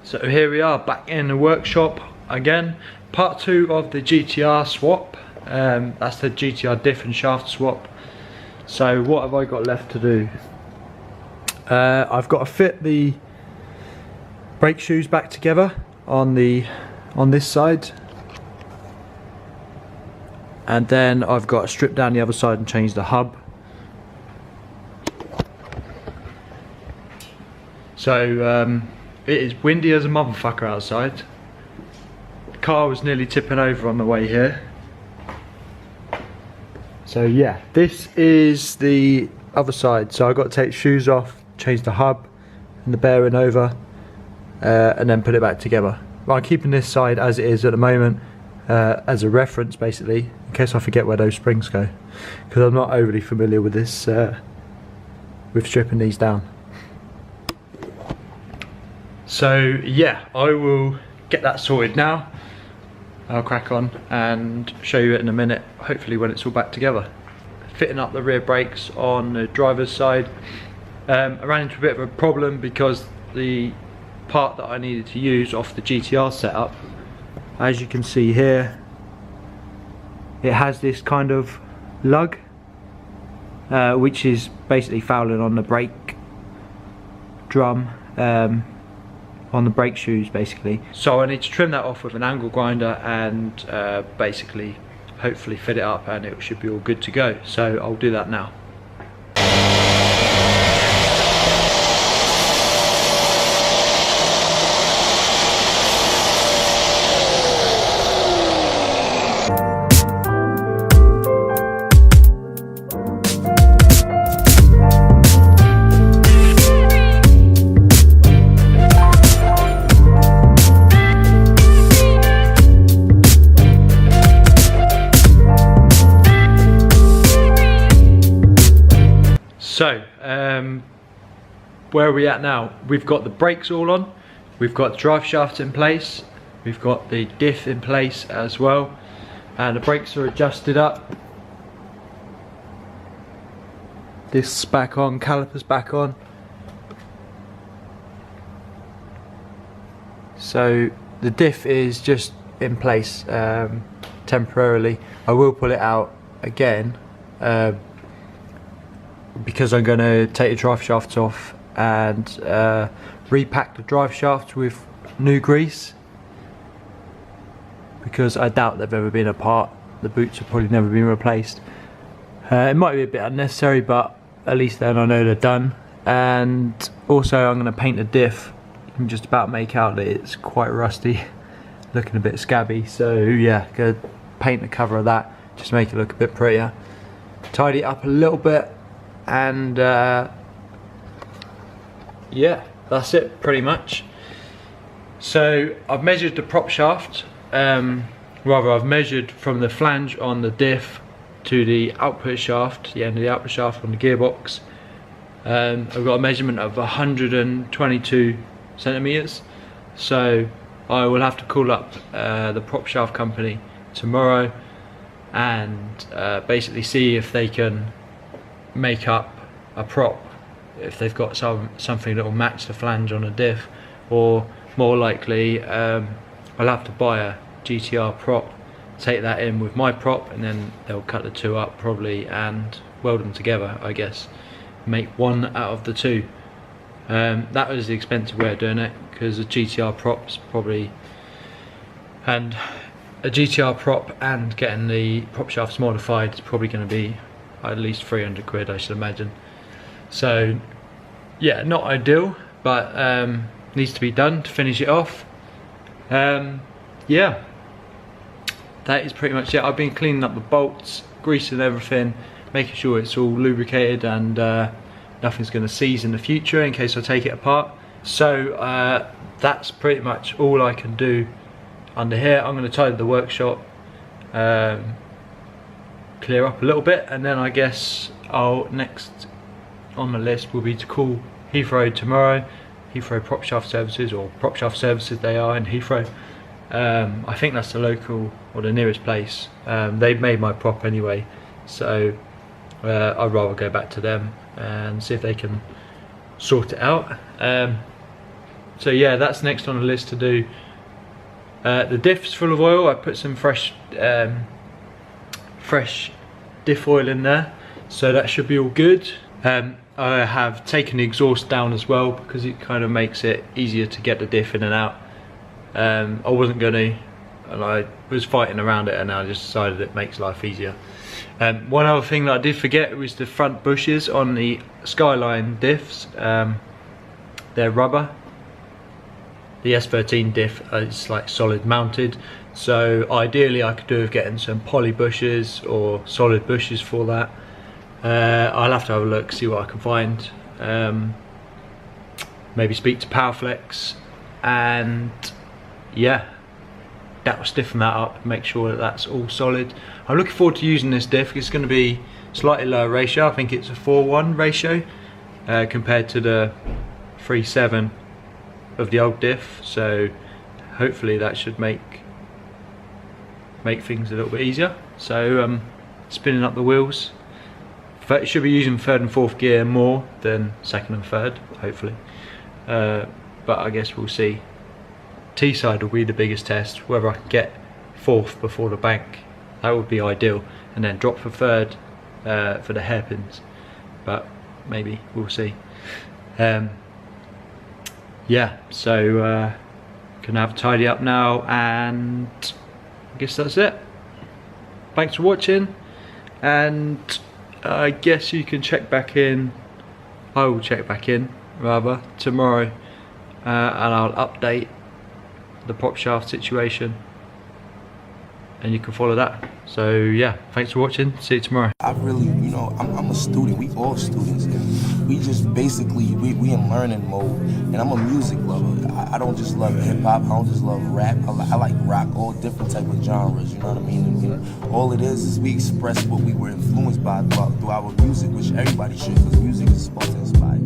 So here we are back in the workshop again. Part 2 of the GTR swap. That's the GTR diff and shaft swap. So what have I got left to do? I've got to fit the brake shoes back together on this side. And then I've got to strip down the other side and change the hub. So it is windy as a motherfucker outside. The car was nearly tipping over on the way here. So yeah, this is the other side. So I've got to take the shoes off, change the hub and the bearing over, and then put it back together. But I'm keeping this side as it is at the moment, as a reference basically, in case I forget where those springs go, because I'm not overly familiar with this, with stripping these down. So yeah, I will get that sorted now. I'll crack on and show you it in a minute, hopefully when it's all back together. Fitting up the rear brakes on the driver's side. I ran into a bit of a problem because the part that I needed to use off the GTR setup, as you can see here, it has this kind of lug, which is basically fouling on the brake drum, on the brake shoes basically. So I need to trim that off with an angle grinder and basically hopefully fit it up, and it should be all good to go. So I'll do that now. So, where are we at now? We've got the brakes all on, we've got the drive shafts in place, we've got the diff in place as well, and the brakes are adjusted up. This back on, calipers back on. So the diff is just in place temporarily. I will pull it out again, because I'm going to take the drive shafts off and repack the drive shafts with new grease, because I doubt they've ever been apart. The boots have probably never been replaced. It might be a bit unnecessary, but at least then I know they're done. And also I'm going to paint the diff. You can just about make out that it's quite rusty, looking a bit scabby. So yeah, go paint the cover of that, just make it look a bit prettier. Tidy it up a little bit. And yeah, that's it pretty much. So I've measured the prop shaft, I've measured from the flange on the diff to the output shaft, the end of the output shaft on the gearbox. I've got a measurement of 122 centimeters. So I will have to call up the prop shaft company tomorrow and basically see if they can make up a prop, if they've got something that will match the flange on a diff, or more likely I'll have to buy a GTR prop, take that in with my prop, and then they'll cut the two up probably and weld them together, I guess, make one out of the two. That was the expensive way of doing it, because a GTR prop's probably, and a GTR prop and getting the prop shafts modified is probably going to be at least 300 quid, I should imagine. So yeah, not ideal, but needs to be done to finish it off. Yeah, that is pretty much it. I've been cleaning up the bolts, greasing everything, making sure it's all lubricated and nothing's going to seize in the future in case I take it apart. So that's pretty much all I can do under here. I'm going to tidy the workshop, clear up a little bit, and then I guess next on the list will be to call Heathrow tomorrow. Heathrow prop shaft services, or prop shaft services they are in Heathrow. I think that's the local or the nearest place. They've made my prop anyway, so I'd rather go back to them and see if they can sort it out. So yeah, that's next on the list to do. The diff's full of oil. I put some fresh diff oil in there, so that should be all good. I have taken the exhaust down as well because it kind of makes it easier to get the diff in and out. I wasn't going to, and I was fighting around it, and I just decided it makes life easier. One other thing that I did forget was the front bushes on the Skyline diffs. They're rubber. The S13 diff is like solid mounted, so ideally I could do with getting some poly bushes or solid bushes for that. I'll have to have a look, see what I can find. Maybe speak to Powerflex, and yeah, that will stiffen that up, make sure that that's all solid. I'm looking forward to using this diff. It's going to be slightly lower ratio. I think it's a 4:1 ratio compared to the 3:7 of the old diff, so hopefully that should make things a little bit easier. So spinning up the wheels, it should be using third and fourth gear more than second and third, hopefully, but I guess we'll see. T-side will be the biggest test, whether I can get fourth before the bank. That would be ideal, and then drop for third for the hairpins, but maybe we'll see. Yeah, so gonna have to tidy up now, and I guess that's it. Thanks for watching, and I guess you can check back in. I will check back in rather tomorrow, and I'll update the prop shaft situation, and you can follow that. So yeah, thanks for watching, see you tomorrow. I really, you know, I'm a student, we all students, and we just basically, we in learning mode, and I'm a music lover. I don't just love hip-hop, I don't just love rap, I like rock, all different type of genres, you know what I mean? And all it is we express what we were influenced by through our music, which everybody should, because music is supposed to inspire.